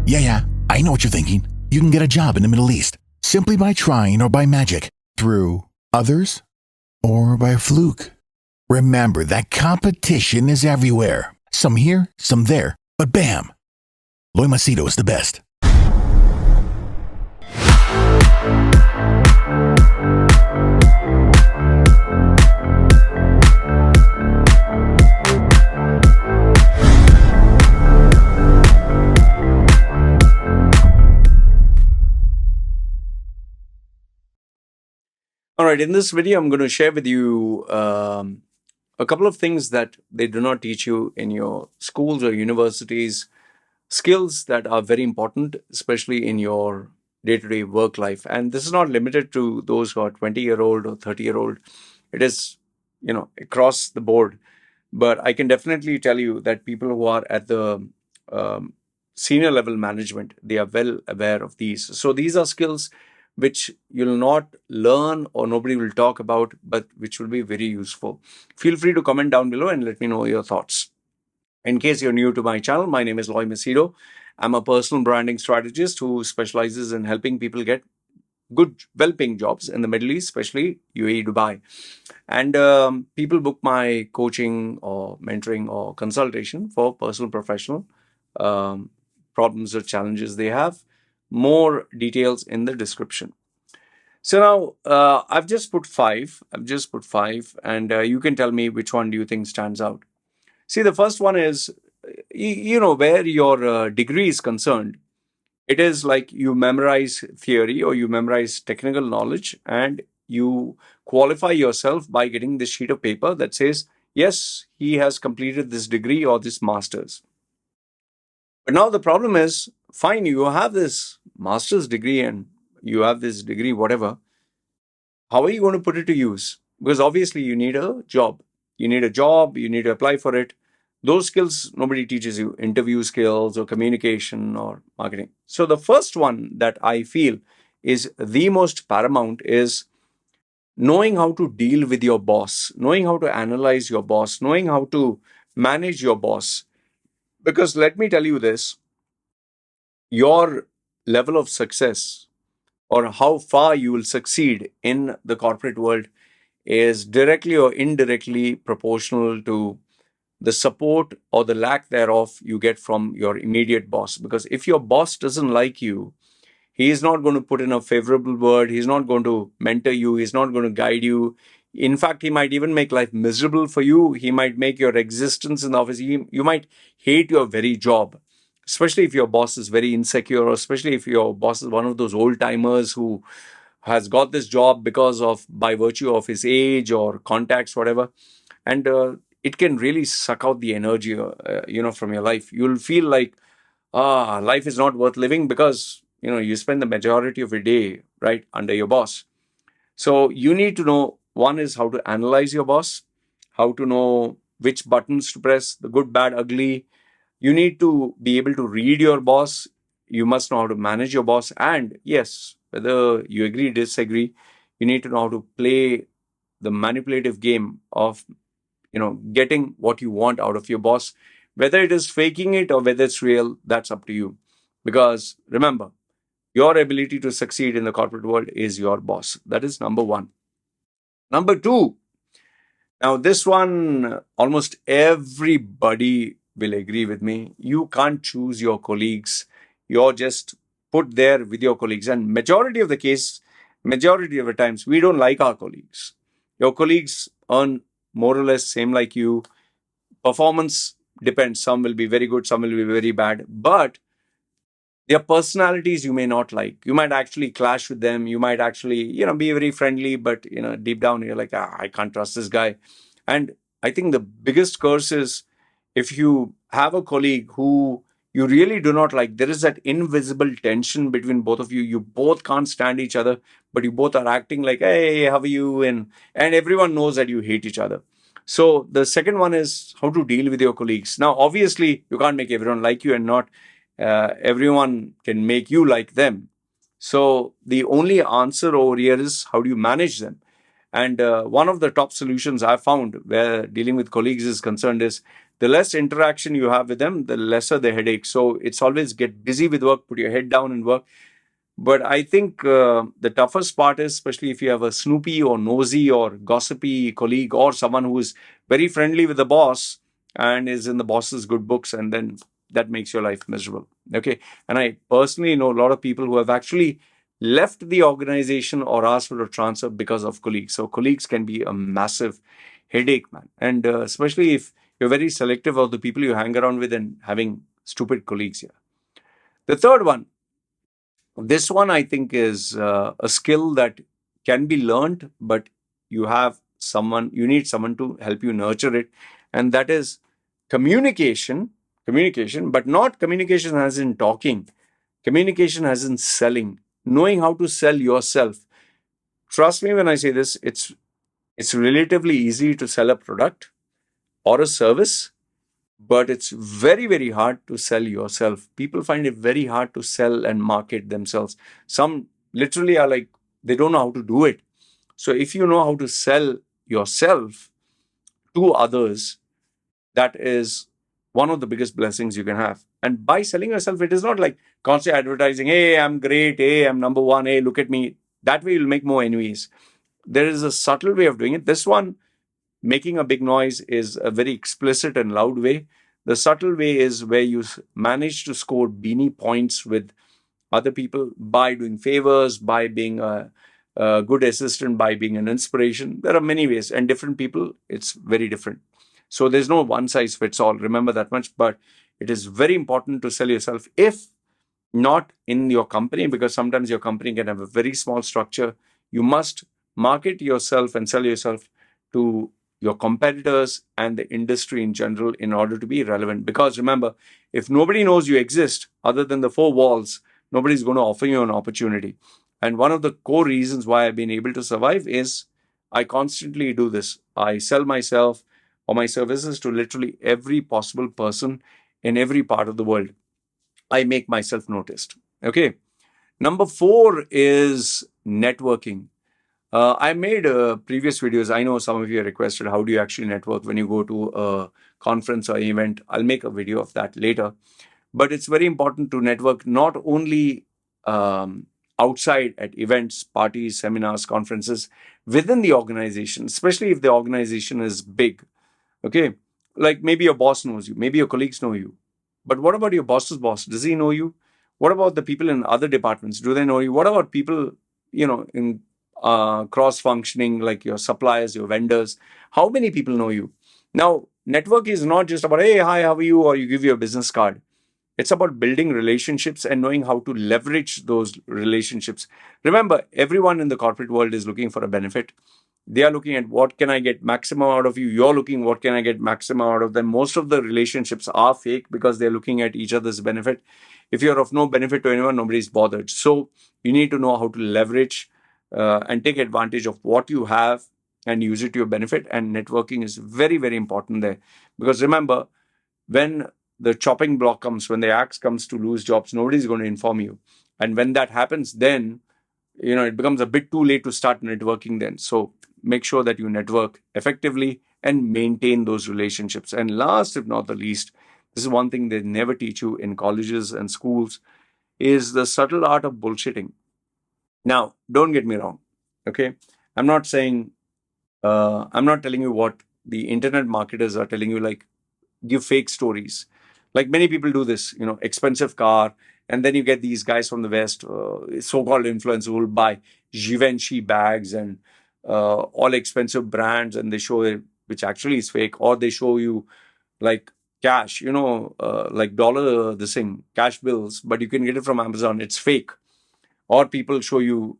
Yeah, I know what you're thinking. You can get a job in the Middle East simply by trying or by magic, through others, or by fluke. Remember that competition is everywhere. Some here, some there, but bam! Loy Machedo is the best. All right, in this video, I'm going to share with you a couple of things that they do not teach you in your schools or universities, skills that are very important, especially in your day-to-day work life. And this is not limited to those who are 20-year-old or 30-year-old. It is, across the board. But I can definitely tell you that people who are at the senior level management, they are well aware of these. So these are skills which you'll not learn or nobody will talk about, but which will be very useful. Feel free to comment down below and let me know your thoughts. In case you're new to my channel, my name is Loy Machedo. I'm a personal branding strategist who specializes in helping people get good, well-paying jobs in the Middle East, especially UAE, Dubai. And people book my coaching or mentoring or consultation for personal, professional problems or challenges they have. More details in the description. So now I've just put five. And you can tell me which one do you think stands out. See, the first one is, where your degree is concerned. It is like you memorize theory or you memorize technical knowledge and you qualify yourself by getting this sheet of paper that says, yes, he has completed this degree or this master's. But now the problem is, fine, you have this master's degree and you have this degree, whatever. How are you going to put it to use? Because obviously you need a job. You need to apply for it. Those skills nobody teaches you, interview skills or communication or marketing. So the first one that I feel is the most paramount is knowing how to deal with your boss, knowing how to analyze your boss, knowing how to manage your boss. Because let me tell you this, your level of success or how far you will succeed in the corporate world is directly or indirectly proportional to the support or the lack thereof you get from your immediate boss. Because if your boss doesn't like you, he is not going to put in a favorable word. He's not going to mentor you. He's not going to guide you. In fact, he might even make life miserable for you. He might make your existence in the office. You might hate your very job, especially if your boss is very insecure, or especially if your boss is one of those old timers who has got this job because of by virtue of his age or contacts, whatever. And it can really suck out the energy, from your life. You'll feel like, life is not worth living because, you spend the majority of your day, right, under your boss. So you need to know, one is how to analyze your boss, how to know which buttons to press, the good, bad, ugly. You need to be able to read your boss. You must know how to manage your boss. And yes, whether you agree, disagree, you need to know how to play the manipulative game of getting what you want out of your boss. Whether it is faking it or whether it's real, that's up to you. Because remember, your ability to succeed in the corporate world is your boss. That is number one. Number two, now this one, almost everybody will agree with me. You can't choose your colleagues. You're just put there with your colleagues. And majority of the times, we don't like our colleagues. Your colleagues earn more or less same like you. Performance depends. Some will be very good, some will be very bad. But their personalities you may not like. You might actually clash with them. You might actually, be very friendly, but, deep down you're like, I can't trust this guy. And I think the biggest curse is if you have a colleague who you really do not like, there is that invisible tension between both of you. You both can't stand each other, but you both are acting like, hey, how are you? And everyone knows that you hate each other. So the second one is how to deal with your colleagues. Now, obviously, you can't make everyone like you, and not everyone can make you like them. So the only answer over here is how do you manage them? And one of the top solutions I've found where dealing with colleagues is concerned is the less interaction you have with them, the lesser the headache. So it's always get busy with work, put your head down and work. But I think the toughest part is, especially if you have a snoopy or nosy or gossipy colleague or someone who is very friendly with the boss and is in the boss's good books, and then that makes your life miserable. Okay. And I personally know a lot of people who have actually left the organization or asked for a transfer because of colleagues. So colleagues can be a massive headache, man. And especially if you're very selective of the people you hang around with and having stupid colleagues here. The third one, this one I think is a skill that can be learned, but you need someone to help you nurture it. And that is communication, but not communication as in talking, communication as in selling, knowing how to sell yourself. Trust me when I say this, it's relatively easy to sell a product or a service, but it's very, very hard to sell yourself. People find it very hard to sell and market themselves. Some literally are like, they don't know how to do it. So if you know how to sell yourself to others, that is one of the biggest blessings you can have. And by selling yourself, it is not like constant advertising, hey, I'm great, hey, I'm number one, hey, look at me. That way you'll make more enemies. There is a subtle way of doing it. This one, making a big noise, is a very explicit and loud way. The subtle way is where you manage to score beanie points with other people by doing favors, by being a good assistant, by being an inspiration. There are many ways, and different people, it's very different. So there's no one size fits all. Remember that much. But it is very important to sell yourself, if not in your company, because sometimes your company can have a very small structure. You must market yourself and sell yourself to your competitors and the industry in general in order to be relevant. Because remember, if nobody knows you exist other than the four walls, nobody's going to offer you an opportunity. And one of the core reasons why I've been able to survive is I constantly do this. I sell myself or my services to literally every possible person in every part of the world. I make myself noticed. Okay. Number 4 is networking. I made previous videos. I know some of you requested how do you actually network when you go to a conference or event. I'll make a video of that later. But it's very important to network not only outside at events, parties, seminars, conferences, within the organization, especially if the organization is big. Okay. Like maybe your boss knows you, maybe your colleagues know you. But what about your boss's boss? Does he know you? What about the people in other departments? Do they know you? What about people, in cross functioning, like your suppliers, your vendors? How many people know you? Now, network is not just about, hey, hi, how are you? Or you give your business card. It's about building relationships and knowing how to leverage those relationships. Remember, everyone in the corporate world is looking for a benefit. They are looking at what can I get maximum out of you. You're looking what can I get maximum out of them. Most of the relationships are fake because they're looking at each other's benefit. If you're of no benefit to anyone, nobody's bothered. So you need to know how to leverage and take advantage of what you have and use it to your benefit. And networking is very, very important there. Because remember, when the chopping block comes, when the axe comes to lose jobs, nobody's going to inform you. And when that happens, then it becomes a bit too late to start networking then. So make sure that you network effectively and maintain those relationships. And last, if not the least, this is one thing they never teach you in colleges and schools, is the subtle art of bullshitting. Now, don't get me wrong. Okay. I'm not saying, I'm not telling you what the internet marketers are telling you, like give fake stories. Like many people do this, expensive car. And then you get these guys from the West, so-called influencers who will buy Givenchy bags and all expensive brands, and they show it, which actually is fake, or they show you like cash, like dollar, this thing, cash bills, but you can get it from Amazon. It's fake. Or people show you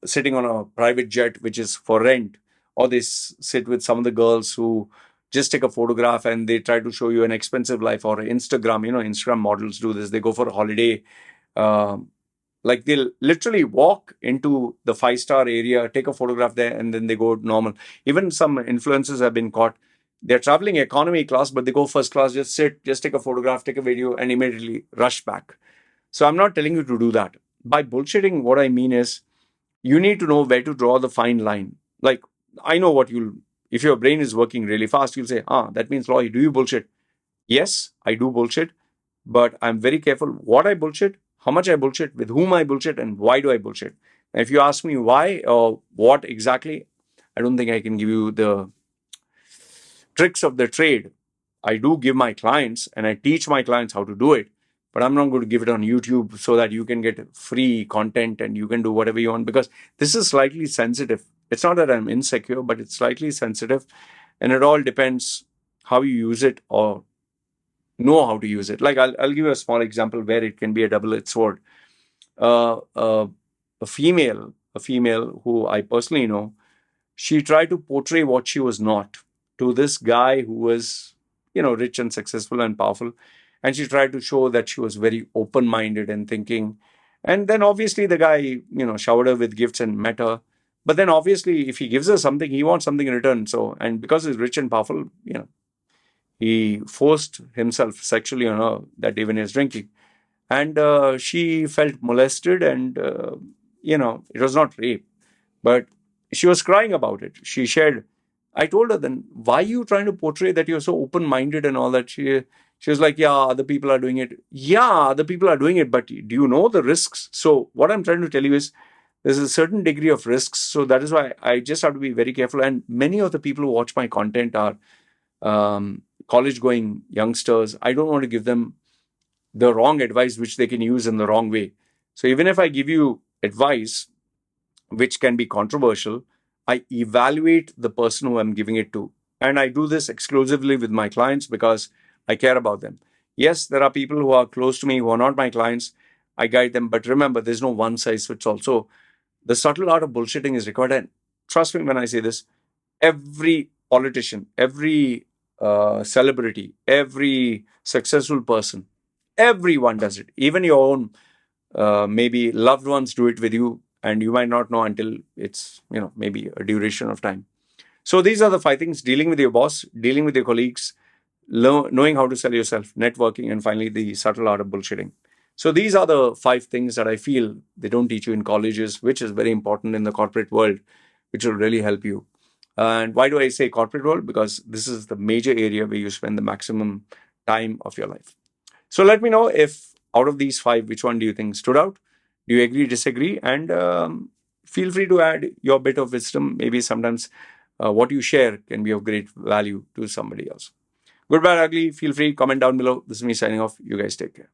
sitting on a private jet, which is for rent, or they sit with some of the girls who just take a photograph and they try to show you an expensive life. Or Instagram, Instagram models do this. They go for a holiday. Like they'll literally walk into the 5-star area, take a photograph there, and then they go normal. Even some influencers have been caught. They're traveling economy class, but they go first class, just sit, just take a photograph, take a video, and immediately rush back. So I'm not telling you to do that. By bullshitting, what I mean is you need to know where to draw the fine line. Like I know what you'll, if your brain is working really fast, you'll say, that means, Loy, do you bullshit? Yes, I do bullshit, but I'm very careful what I bullshit, how much I bullshit, with whom I bullshit, and why do I bullshit. And if you ask me why or what exactly, I don't think I can give you the tricks of the trade. I do give my clients and I teach my clients how to do it, but I'm not going to give it on YouTube so that you can get free content and you can do whatever you want, because this is slightly sensitive. It's not that I'm insecure, but it's slightly sensitive, and it all depends how you use it or know how to use it. Like I'll give you a small example where it can be a double-edged sword. Uh, uh, a female who I personally know, she tried to portray what she was not to this guy who was, rich and successful and powerful. And she tried to show that she was very open minded and thinking. And then obviously the guy, showered her with gifts and met her. But then obviously, if he gives her something, he wants something in return. So, and because he's rich and powerful, he forced himself sexually on her that day when he was drinking. And she felt molested, and, it was not rape, but she was crying about it. She shared. I told her, then why are you trying to portray that you're so open-minded and all that? She was like, yeah, other people are doing it. Yeah, other people are doing it, but do you know the risks? So what I'm trying to tell you is there's a certain degree of risks. So that is why I just have to be very careful. And many of the people who watch my content are college-going youngsters. I don't want to give them the wrong advice which they can use in the wrong way. So even if I give you advice which can be controversial, I evaluate the person who I'm giving it to. And I do this exclusively with my clients because I care about them. Yes, there are people who are close to me who are not my clients. I guide them. But remember, there's no one size fits all. So the subtle art of bullshitting is required. And trust me when I say this, every politician, every celebrity, every successful person, everyone does it. Even your own maybe loved ones do it with you, and you might not know until it's maybe a duration of time. So these are the 5 things: dealing with your boss, dealing with your colleagues, knowing how to sell yourself, networking, and finally the subtle art of bullshitting. So these are the 5 things that I feel they don't teach you in colleges, which is very important in the corporate world, which will really help you. And why do I say corporate world? Because this is the major area where you spend the maximum time of your life. So let me know if out of these 5, which one do you think stood out? Do you agree, disagree? And feel free to add your bit of wisdom. Maybe sometimes what you share can be of great value to somebody else. Good, bad, ugly. Feel free, comment down below. This is me signing off. You guys take care.